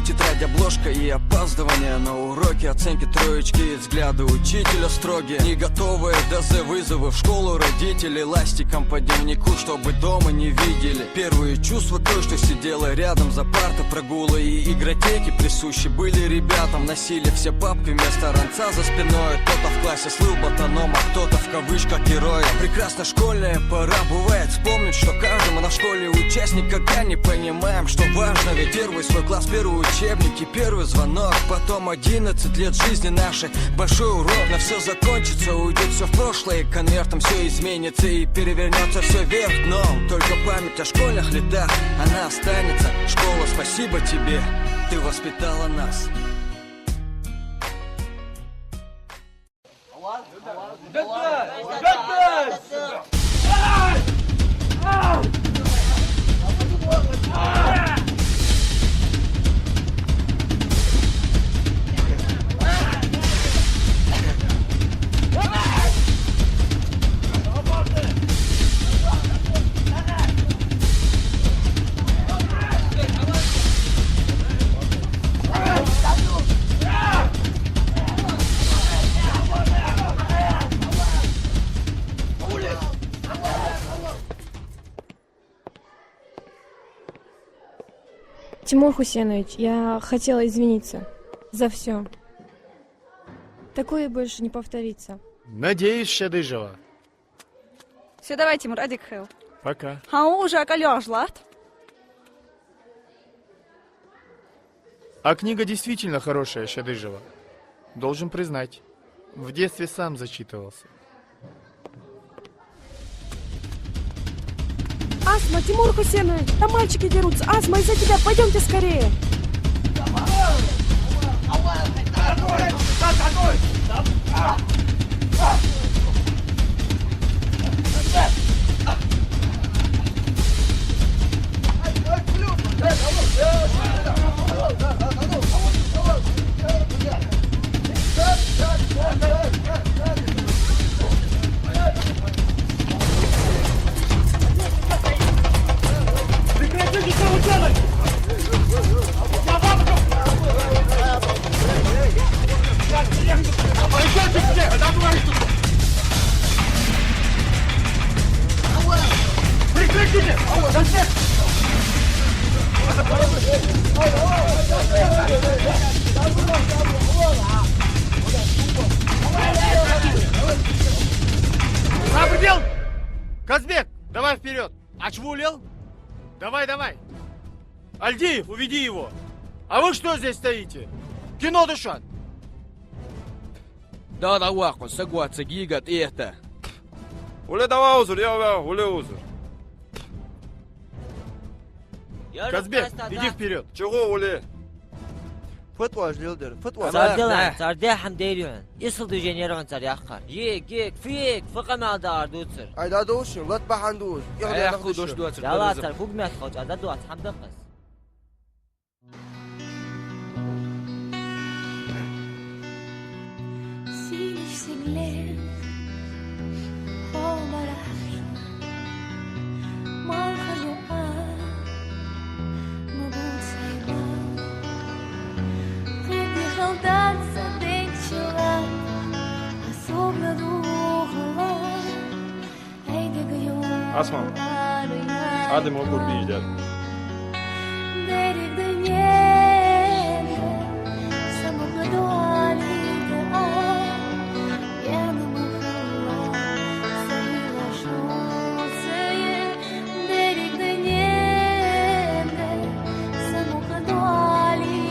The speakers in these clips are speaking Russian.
тетрадь, обложка и опаздывание на уроки, оценки, троечки и взгляды учителя строгие. Не готовые ДЗ вызовы в школу родители, ластиком по дневнику, чтобы дома не видели. Первые чувства той, что сидела рядом за партой, прогулы и игротеки присущи были ребятам. Носили все папки вместо ранца за спиной. Кто-то в классе слыл ботаном, а кто-то в кавычках героя. Прекрасно школьная пора, бывает вспомнить, что каждому на школе участник, когда не понимаем, что важно. Ведь первый свой класс, первый учебник и первый звонок. Потом 11 лет жизни нашей, большой урок. На все закончится, уйдет все в прошлое, конвертом все изменится и перевернется все вверх дном. Только память о школьных летах, она останется. Школа, спасибо тебе, ты воспитала нас. Тимур Хусенович, я хотела извиниться за все. Такое больше не повторится. Надеюсь, Шадыжева. Все, давай, Тимур, адик хэл. Пока. Уже околёжлат. А книга действительно хорошая, Шадыжева. Должен признать. В детстве сам зачитывался. Асма, Тимур Хусенович, там мальчики дерутся. Асма, из-за тебя, пойдемте скорее. Предел! Казбек, давай вперед! Ачвулил? Давай, давай! Альдиев, уведи его! А вы что здесь стоите? Кино дышат! Да, Ваху, согласен, гигат, и это. Уле давай узур, я уле узур. Казбек, иди вперед! Чего уле? فتوى جلدر فتوى صار صار ديريون يصل دو جنيرون صار يأخر يك فيك فقط ما دار دوتر ايدا دوشن لا تبع عندوز ياخذ دوش دوتر لا صار فوق ما تخوج هذا دوت حمد قص سينش سجلان عمر ما خلقا موجود سايبان غيبي خلطان صديق شوان أصوب ندوخ هيدي قيوم اسمع هذا موجود بيجي دارك دنيا سمك دوالي يا مخلص سيلا شو سيل دارك دنيا سمك دوالي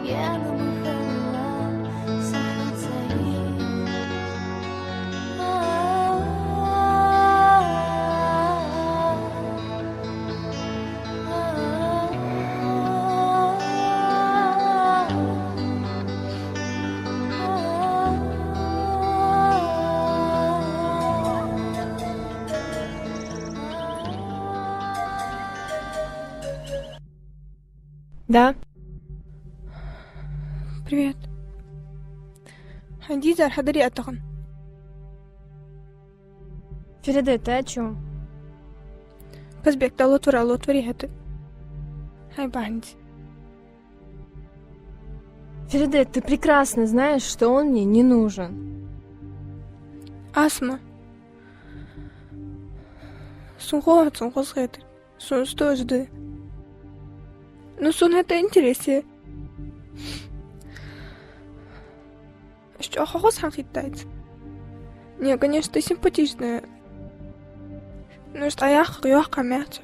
يا مخلص سيل سيل Да? Привет. Хандизар, хадари атаган. Фериде, ты о чем? Казбек, да лотвора, лотвори хаты. Хай бахнди. Фериде, ты прекрасно знаешь, что он мне не нужен. Асма. Сунхо сунхосхет. Сун что жды. Ну сун это интереснее. Что хохос хахитает? Не, конечно, ты симпатичная. Ну что я хрёх камять.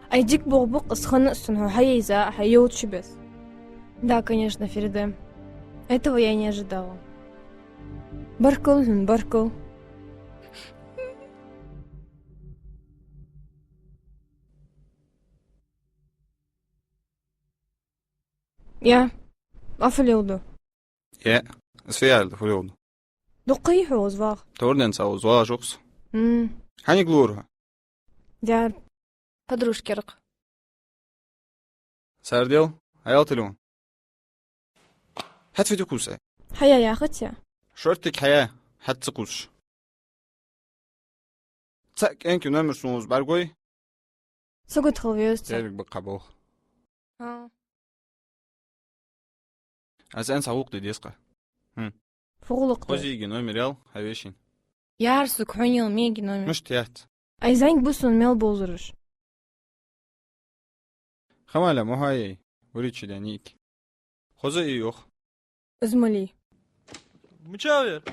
Айдик бугбук исханысун хайза хайот шибес. Да, конечно, Фериде. Этого я не ожидала. Баркл, баркл. Я афлилду. Ja, sfjärd för jord. Дукий хозваг. Торден сау зважукс. М. Hani glur. Дяр. Подружки рк. Сардел, hayal telefon. Hat video kusa. Хая я хотя. Shortik haya, hat tsukush. Tak enki nummer sunuz bargoy. Согот хлвёст. Зерик бакабо. А. Азан саук дедесqa. Фуглык. Хозиги номер ял, хавешин. Ярсу кхонил меги номер. Мыш тият. Айзанг бусон мел болзурыш. Хамаля мухай, уричи даник. Хоза и йох. Измали. Мчавер.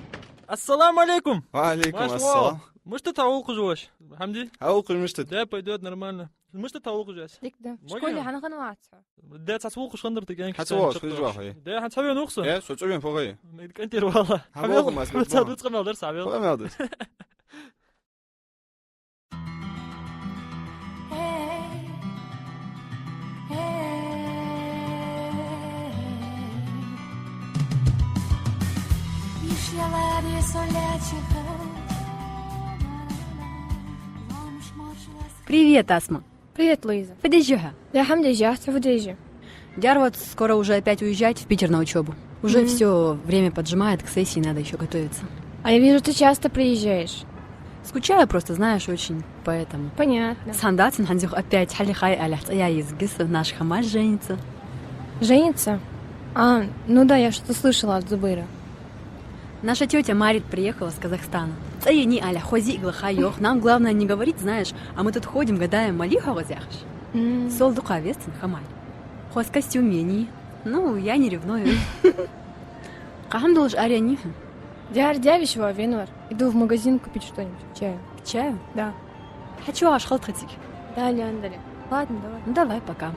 Ассаламу алейкум. Алейкум Маш ассалам. Может, ты того кужешь? Хамди? Аук мышты. Да, пойдет нормально. Может, ты того кужешь? Дик да. Моги. Школе хана ханватса. Да, цасвук шандр ты гэнг. Хацвош, хижвахай. Да, хацавен ухса. Я соцовен погай. Кантир вала. Хавел мас. Цадут скамал дер савел. Погамелдес. Привет, Асма. Привет, Луиза. Подъезжай. Я хамди жахта вдежи. Дяр вот скоро уже опять уезжать в Питер на учебу. Уже все время поджимает, к сессии надо еще готовиться. А я вижу, ты часто приезжаешь. Скучаю просто, знаешь, очень, поэтому. Понятно. Сандатин хандзюх опять халихай аляхт. Я из Гиса, наш хамаль женится. Женится? А, ну да, я что-то слышала от Зубыра. Наша тетя Марит приехала с Казахстана. Не аля хози глахайох. Нам главное не говорить, знаешь, а мы тут ходим, гадаем, малиха возяхаш. Сол духовестен хамаль. Хоз костюмени. Ну, я не ревную. Кахам должен аряни. Дяр дявишего винор. Иду в магазин купить что-нибудь. Чаю. К чаю? Да. Хочу аж халтхатик. Дали, андали. Ладно, давай. Ну давай, пока.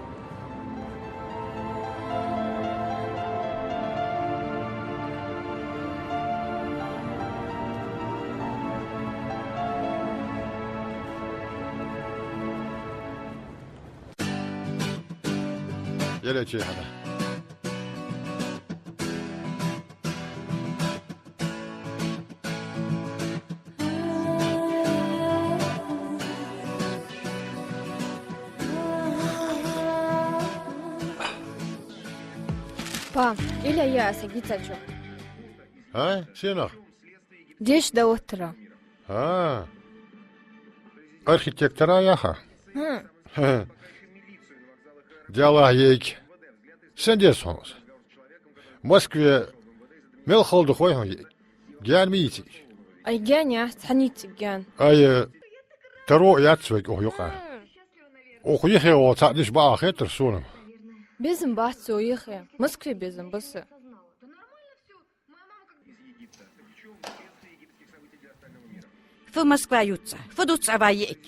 يلا هذا Па, или я сагица чё? ها شنو Дешь до утра. архитектора яха дела ейк сендесонс в Москве мелхолду хойхон гян мити Ай гяня, ханити гян. ай таро яцвек охюка охюхе о цадиш ба хетер сунам Безым бахцу уехали. В Москве безым басы. في Москва يوتسا فدوت سبايك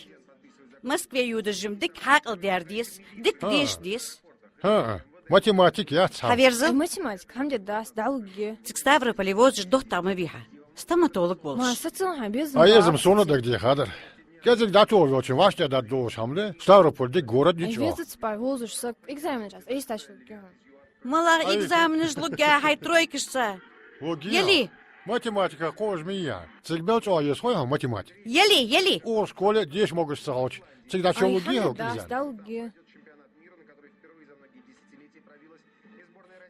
Москве юдажим дик хакл дердис дик диш дис ها математик яцха Хаверза Математик, хамди дас, дауги. тик Ставрополе возишь доктор мавиха стоматолог Ма, болш сацунха, безым аезм соно да где хадер Кезик дату очень важно да до шамле Ставрополь дик город Ай ничего везет спай, возуш, сак, экзамен час. Эй, стачу гян. Мала экзамены жлуга хай тройкишься Ели математика кож меня цигбел чё есть хойхон математик ели о в школе здесь могут сауч всегда чё Ай, луги хамди дас, дауги.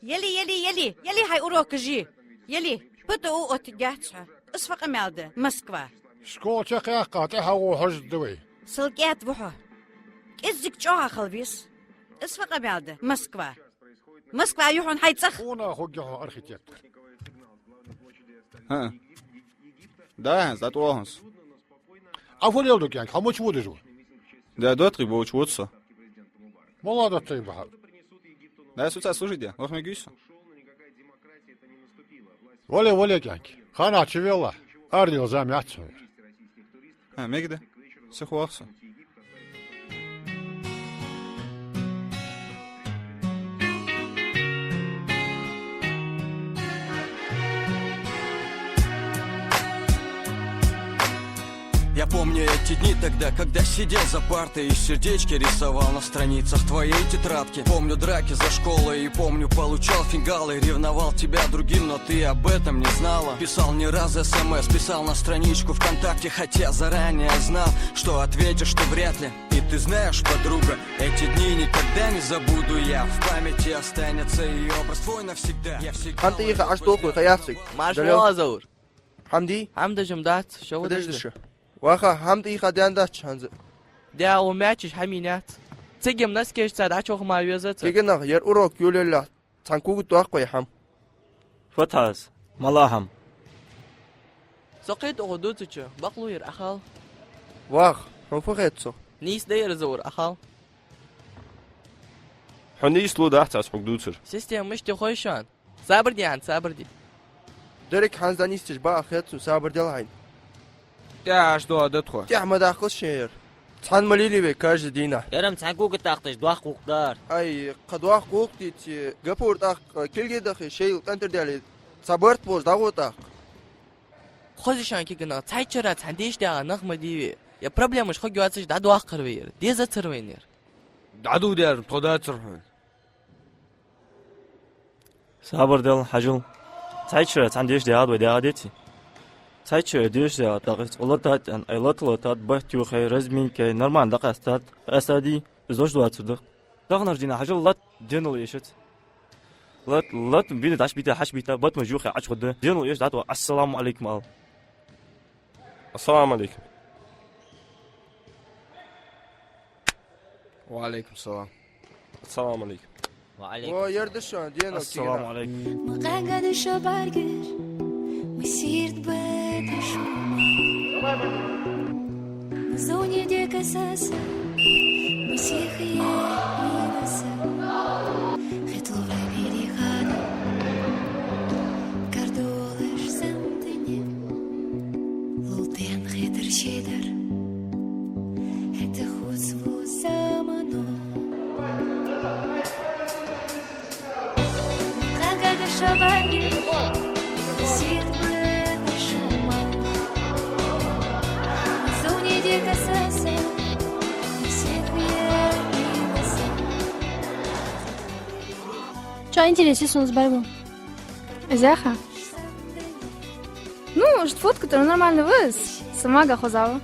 ели хай урок жи ели пыту от гятша اسفق مالده Москва شكو تخيا قاطعها وحج دوي سلقيات بحو ازك جوها خلبيس اسفق مالده Москва Москва يحون حيتصخ Она хоггио архитектор. ها да затуаханс Афолелдук янг, хамоч водежу. да дотри боучвуца Молодец ты бахал. да суца служите лохмегюсу Воле янг. Хана чевела. Ардил замяцу. ها мегде сухуахса Я помню эти дни тогда, когда сидел за партой и сердечки рисовал на страницах твоей тетрадки. Помню драки за школой и помню, получал фингалы. Ревновал тебя другим, но ты об этом не знала. Писал не раз СМС, писал на страничку ВКонтакте, хотя заранее знал, что ответишь ты вряд ли. И ты знаешь, подруга, эти дни никогда не забуду я. В памяти останется и образ твой навсегда. Я всегда... أنت إيه عشتوك وخياسك ماش وازور حمدي حمد جمدات شو بدش واخا حمدي إيه خديان داش هنز ده وماتش حمينات تجم ناس كيش ساد عشوخ ما يوزت كيجنا ير أوروك يولي تانكوك توقع حم فتحس ملاحم سقيت أخدوتش بقلو ير أخال واخ هم فخيتسو نيس دير زور أخال حني سلو داحت أس حقدوتر سيستم مش تخويشان صابر دي عن صابر دي درك حنز دانيستش بقى خيتسو سابر دلعين يا شدو أدتخو يا أحمد أخلص شير تحن مليلي بكاج دينا يرم تحقوق تاختش دواخ قوقدار أي قد واخ قوق ديت قبور تاخ كل جدخ شيء تنتر دالي صبرت بوز داغو تاخ خودشان كي كنا تايچرا تنديش دا نخمه دي يا проблемаш خو گواتش دا دواخ قروير دي زتروينير دعدو دير توداتر صبر دل حجل تايچرا عنديش دي اد ودي اديتي تايچرا ديش دي اتاقت ولطات ان ايلطلطات بحتو خير رزمين كي نورمال دقاستات اسادي زوج دواتر دغنر دينا حجل لط دينو يشت لط بيد داش بيتا حش بيتا بط مجوخي عش خد دينو يش داتو السلام عليكم ال السلام عليكم وعليكم السلام السلام عليكم وعليكم ويردشان دينا السلام عليكم مقعد شبارجر مسيرت بتشوف زوني ديك اساسا مسيخي ينسى خطلو بيدي خانا كاردولش سنتني لولتين خيتر شيدر это худство самано Когда шабаги сиртме шума Зуни дика саса всех веянаса Что интересует с борьбу? Зяха? Ну, может, фотка-то нормально выз. Сама гахозава.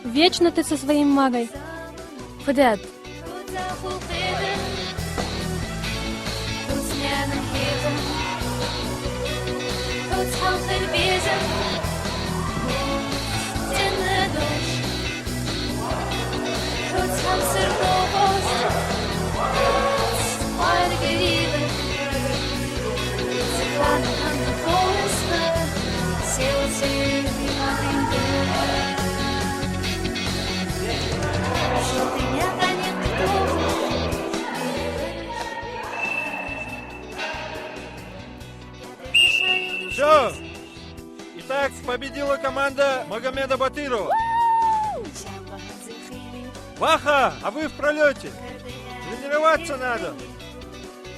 Вечно ты со своей магой. Фадят. Все. Итак, победила команда Магомеда Батырова. Ваха, а вы в пролете. Тренироваться надо.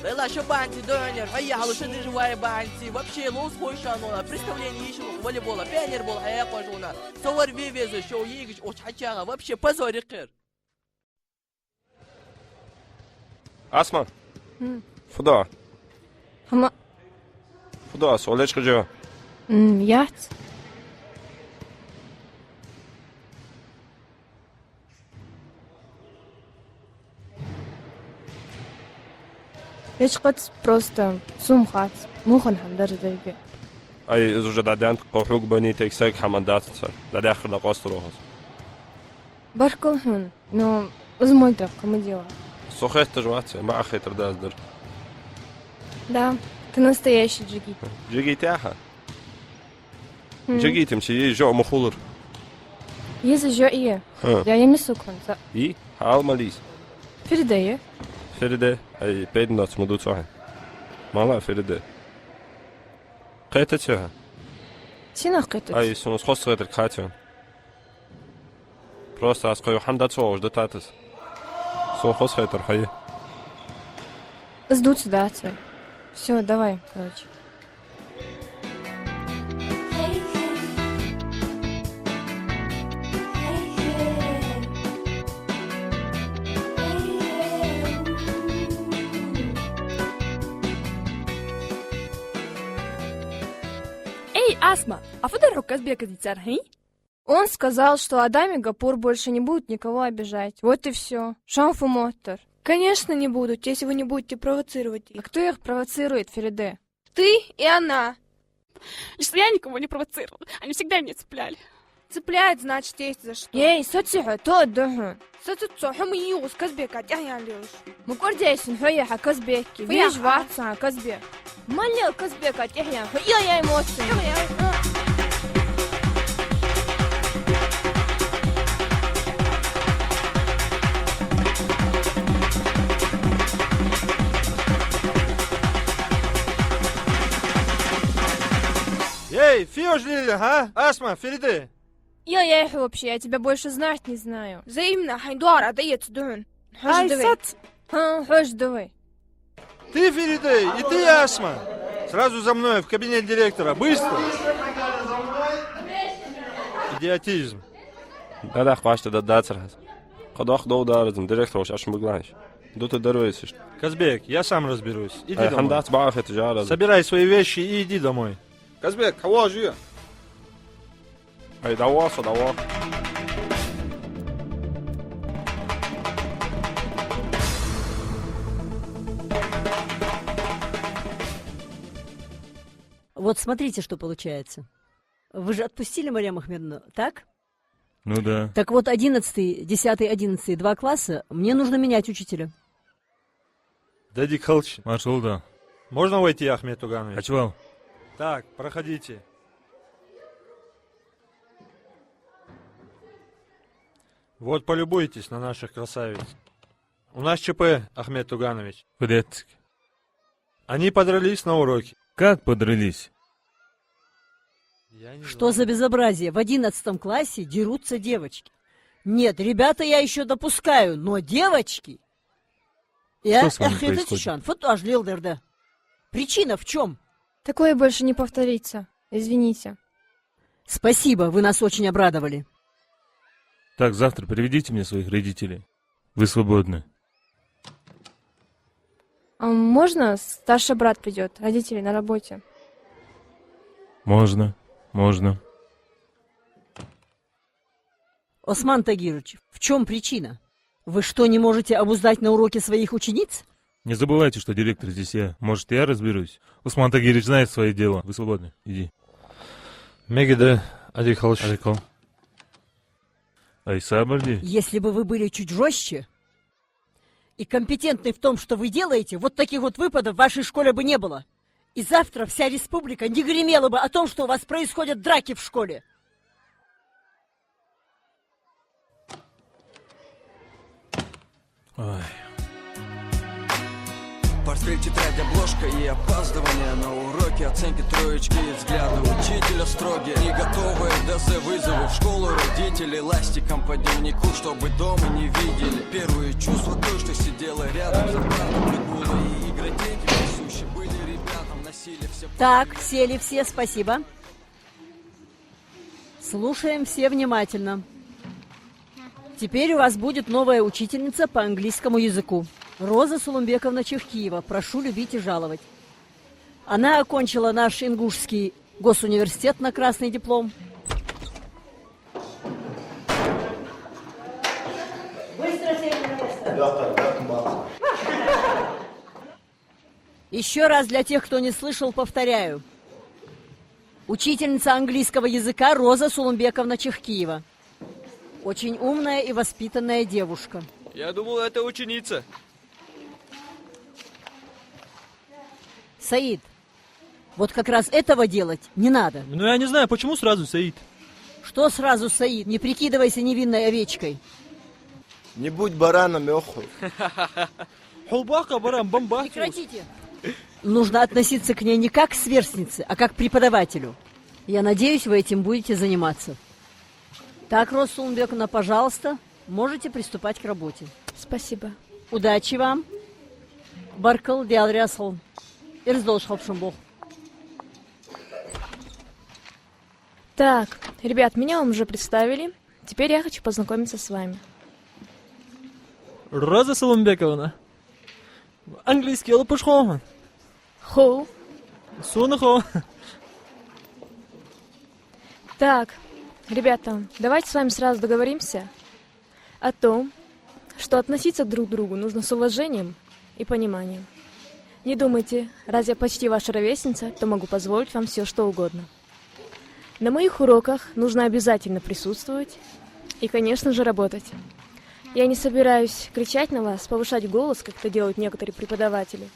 لا شو بانتي دونر هيا على شد جواي بانتي вообще лос хойшану представление еще волейбола пионер был хая кожуна صور فيديو شو يجي وحكيها вообще позор قر اسمع فضاء Хама... فضاء سؤالش كجا Яхт. Лечкот просто сумхат. Мухан хамдар дайге. اي اذا جد عدان قوحوق بني تكساك حمدات صار لا داخل نقاص روحس Башкалхун. Но змой так комедила. سوخيت تجواتي مع خيتر دازدر Да, ты настоящий джигит. جيجي تاعها جيجي تمشي جو مخولر Еза жо ие. ها Я еми сукран. اي حال ماليس Феридея. فرده اي بيدنا تمدو صح مالا فرده قيتتها Сина қитет. اي سونس خص غير كاتون просто اسقيو حمدا تصوج دتاتس سو خص غير حي Сдуться, да, отцы. Все, давай, короче. Эй, Асма, а фударок Казбека дитярхи? Он сказал, что Адам и Гапур больше не будут никого обижать. Вот и все. Шамфу Моттер. Конечно, не будут, если вы не будете провоцировать А их. кто их провоцирует, Фериде? Ты и она. Что я никого не провоцировала. Они всегда меня цепляли. Цепляет, значит, есть за что. Ей, социху, то духу. Сатуцо, хам июс, Казбека, тяхялюш. مكورديسن هيا كزبيكي فيها فيش واتسا كزبيك مالي كزبيك تحيا يا يموتن Эй, фиош лили, а? Асма, Фериде. Я их вообще, я тебя больше знать не знаю. Взаимно, хайдуар, а даец дун. Хож давай. Хож давай. Ты, Фериде, и ты, Асма. Сразу за мной в кабинет директора. Быстро. Идиотизм. هذا خواش تدات سرحس قد أخذوا دارزم ديريكتور عشان بقلاش دوت الدرويسش Казбек, я сам разберусь. Иди أي домой. حمدات بعرف تجارة Собирай свои вещи и иди домой. كازبيك حواجي أي دواصة دواصة Вот смотрите, что получается. Вы же отпустили Марьям Ахмедовну, так? Ну да. Так вот, 11, 10, 11, 2 класса, мне нужно менять учителя. Дади Калч. Маршал, да. Можно войти, Ахмед Туганович? Ачвал. Так, проходите. Вот полюбуйтесь на наших красавиц. У нас ЧП, Ахмед Туганович. Порядок. Они подрались на уроке. Как подрались? Что за безобразие? В 11 классе дерутся девочки. Нет, ребята я еще допускаю, но девочки... Что с вами происходит? Причина в чем? Такое больше не повторится. Извините. Спасибо, вы нас очень обрадовали. Так, завтра приведите мне своих родителей. Вы свободны. А можно старший брат придет? Родители на работе. Можно, можно. Осман Тагирович, в чем причина? Вы что, не можете обуздать на уроке своих учениц? Не забывайте, что директор здесь я. Может, я разберусь. Усман Тагирович знает свое дело. Вы свободны. Иди. Мегиде, Адикалыш. Аликал. Айса Барди. Если бы вы были чуть жестче и компетентны в том, что вы делаете, вот таких вот выпадов в вашей школе бы не было. И завтра вся республика не гремела бы о том, что у вас происходят драки в школе. Ой. Портфель, тетрадь, обложка и опаздывание на уроки, оценки, троечки и взгляды учителя строгие. Не готовые ДЗ вызовы в школу родители ластиком по дневнику, чтобы дома не видели. Первые чувства той, что сидела рядом за партом Легула и игротеки присущи были ребятам, носили все... Так, сели все, спасибо. Слушаем все внимательно. Теперь у вас будет новая учительница по английскому языку. Роза Сулумбековна Чехкиева. Прошу любить и жаловать. Она окончила наш Ингушский госуниверситет на красный диплом. Быстро сели на место. Еще раз для тех, кто не слышал, повторяю. Учительница английского языка Роза Сулумбековна Чехкиева. Очень умная и воспитанная девушка. Я думал, это ученица. Саид, вот как раз этого делать не надо. Ну я не знаю, почему сразу Саид? Что сразу, Саид? Не прикидывайся невинной овечкой. Не будь бараном, оху. Хулбака, баран, бомба. Прекратите. Нужно относиться к ней не как к сверстнице, а как к преподавателю. Я надеюсь, вы этим будете заниматься. Так, Росулмбековна, пожалуйста, можете приступать к работе. Спасибо. Удачи вам. Баркал диалрясл. Ирздолш хапшумбох. Так, ребят, меня вам уже представили. Теперь я хочу познакомиться с вами. Роза Соломбековна. Английский лопушхо. Хоу. Сунахо. Так, ребята, давайте с вами сразу договоримся о том, что относиться друг к другу нужно с уважением и пониманием. Не думайте, раз я почти ваша ровесница, то могу позволить вам все, что угодно. На моих уроках нужно обязательно присутствовать и, конечно же, работать. Я не собираюсь кричать на вас, повышать голос, как это делают некоторые преподаватели.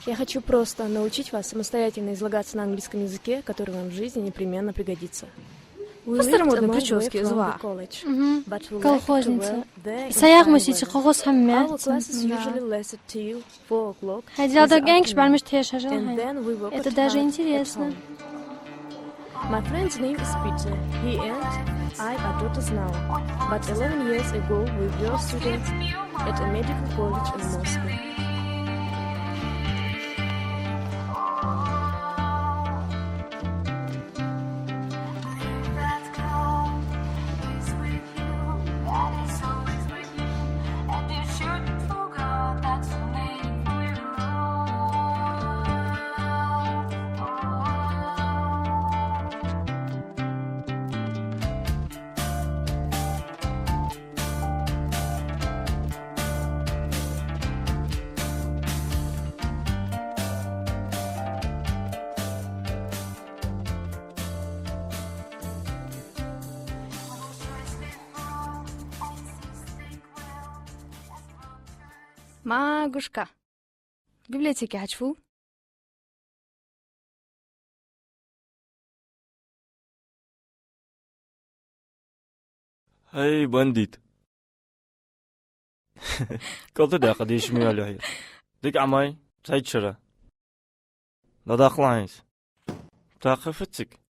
Я хочу просто научить вас самостоятельно излагаться на английском языке, который вам в жизни непременно пригодится. По-старомодной прическе звук. Колхозница. Саяг мусите колхоз хаммер. Хотела гэнг шбармиш тешажал. Это даже интересно. My friend's name is Peter. He and I are daughters now. But 11 years ago, we were students at a medical college in Moscow. Магушка. В библиотеке Ачфу. Эй, бандит. قلت ده قديش ميال هي ديك عماي سعيد شرا لا داخل عايز تاخفتك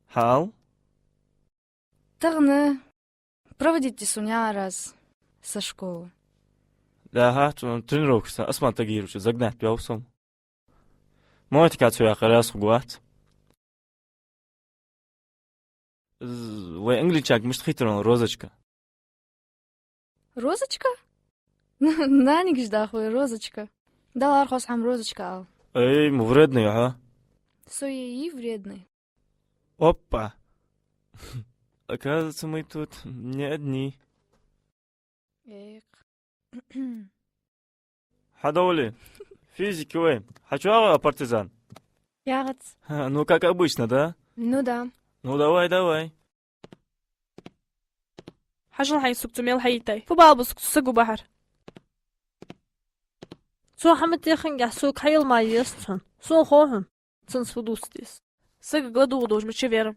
حال Тагны. Проводите Суня раз со школы. لا هات тренировка اسمع تغيير شو زقنات بيوصم ما تكاتو يا خلاص قوات وانجليشاك مش تخيترون розочка. Розочка? Да, не гждахуй, Розочка. Да, архос хам Розочка ал. Эй, мы вредные, ага. Сои вредный. Опа. Оказывается, мы тут не одни. Эх. Хадоли, физики, ой. Хочу партизан. Ягодс. Ну, как обычно, да? Ну да. Ну, давай. حاجة هاي سكت ميل هايتاي فبابو سكت سجو بحر سو حمد يخنق سوق حيل ما يستن سو خوهم سنس فدوستيس سجو غدو غدوش مش верим.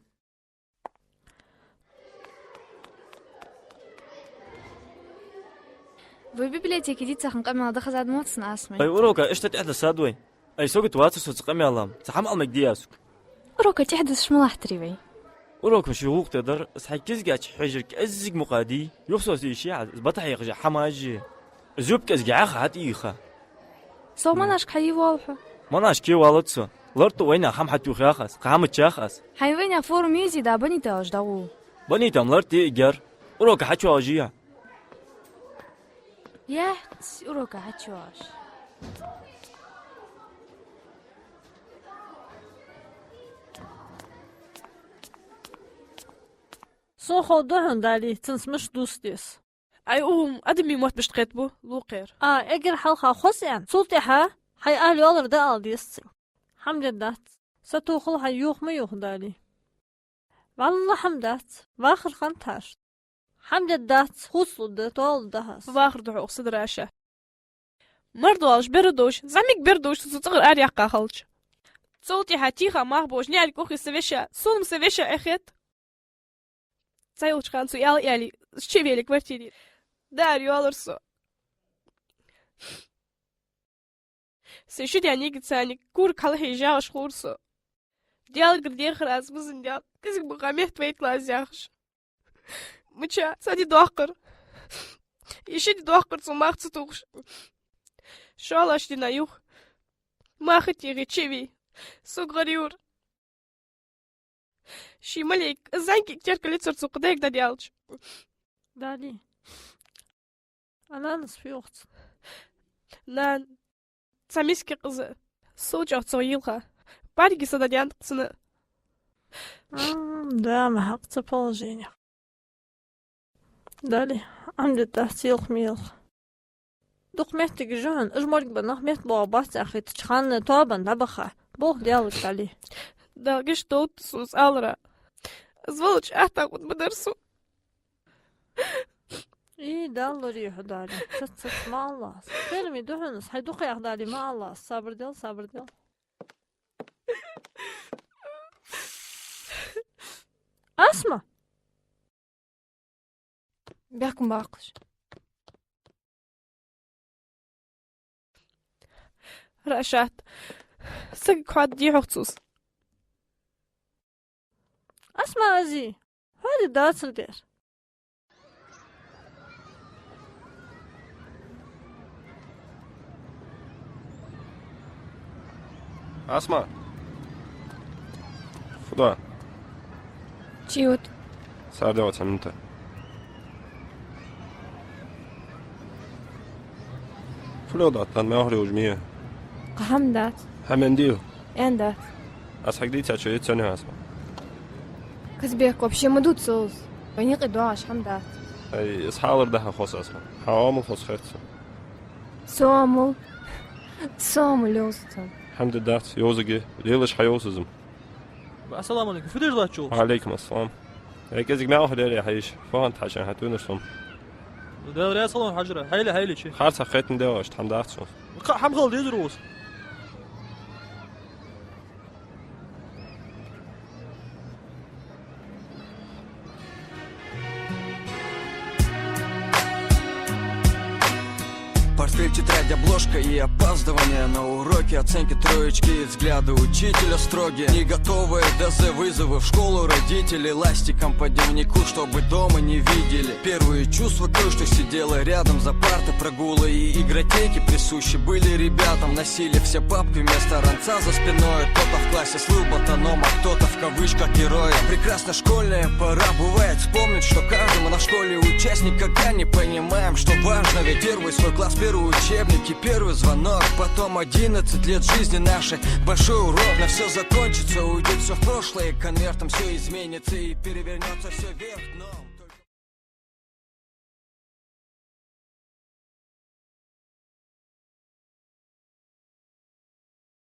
Вы в библиотеке дитсахын камела дахазад моцн асмай. أي أوروكا إيش تتعدى سادوي أي سوق تواتر سوتقامي الله سحم على مجدياسك روكا تحدث شملاح تريبي. وروك مش هوق تقدر سحكيز قاعد حجرك أزق مقادي يخصوص شيء بطح يخجع حماجي زوبك أزقع خات إيخا سو مناش حي واضحة. مناش كي والدسو لرتو وين خم حتو خاخس قام تشاخس حيوين فورم يزي دا بني تاج داو. بني تام لرتي إجر وروك حتشو أجيا يحت روكا حتشواش. سو خودهن دالي تنس مش دوستيس. أي أدمي موت مش تقتبو لوقير. اجر حلقة خسيان صوتي حي أهلي أولر دا ألديس. حمد دات ستوخل حي يوخ ما يوخ دالي. والله حمدات واخر خنتاش. حمد دات خصو دا طول دهس. واخر دعو صدر عشاء. مرضو alış бердуш, замик бердуш, суцгыр аряққа халч. Цолтиха тихо махбош, не алькохи севеша, сунм севеша эхет. Цайлчхан су яли, с чевели квартире. Дарью алырсу. Сешуди анигицани, кур калхижа шхурсу. Диал грдех раз бузындял, кызык бухамех твейт лазяхш. Мыча, сади дуахкыр. Иши дуахкыр сумахцы тухш. Шалаш на юг. Махати чеви. Суграриур. Шималик, занки теркали цурцу кудайк дадялч. Дали. Она нас фьюхц. Нан. Самиски кызы. Сучах цоилха. Парги сададян цыны. Да, мы хакца положение. Дали. عندي تحصيل ميل دوق محتاج جون اجمرك بنخ محتاج بس اخي تشخان طابا نبخه بوه ديالك عليه دالجش توت سوس алра. Зволочь, вот بدرسو. ايه دالوري حدالي تتصف مع الله كلمي دهنس حيدوقي اخدالي مع الله صبر ديال صبر ديال اسمع بيحكم بعقلش. رأشات سق حد دي حخصوص. اسمع ازي هذه داتصل دير اسمع فضاء Чиот. ساردوات انت فلودات تن مهري وجميع قهمدات. همنديو Эндат. اسحق دي تشوي تسني اسمع Казбек вообще мадут соус. Ваниqi дуаш хамдат. اي اصحاب ده خص اسمع حوام خص خيرت Сомул. Сомулёстон. الحمد لله يوزقي ليلش حيوسزم السلام عليكم في دير شو وعليكم السلام هيك ازق معه ديري حيش فانت عشان هتونسهم دير يا صلون حجره هيلي شي خارت خيت ندوش تحمدات شو حمغل يدروس Портфель, тетрадь, обложка и опаздывание на уроки, оценки, троечки и взгляды учителя строгие. Не готовые ДЗ вызовы в школу родители, ластиком по дневнику, чтобы дома не видели. Первые чувства кое-что сидела рядом за партой, прогулы и игротеки присущи были ребятам. Носили все папки вместо ранца за спиной. Кто-то в классе слыл ботаном, а кто-то в кавычках героем. Прекрасно школьная пора, бывает вспомнить, что каждому на школе участник, когда не понимаем, что важно. Ведь первый свой класс, первый учебники, первый звонок, потом 11 лет жизни нашей. Большой урок, на все закончится, уйдет все в прошлое, конвертом все изменится и перевернется все вверх дном.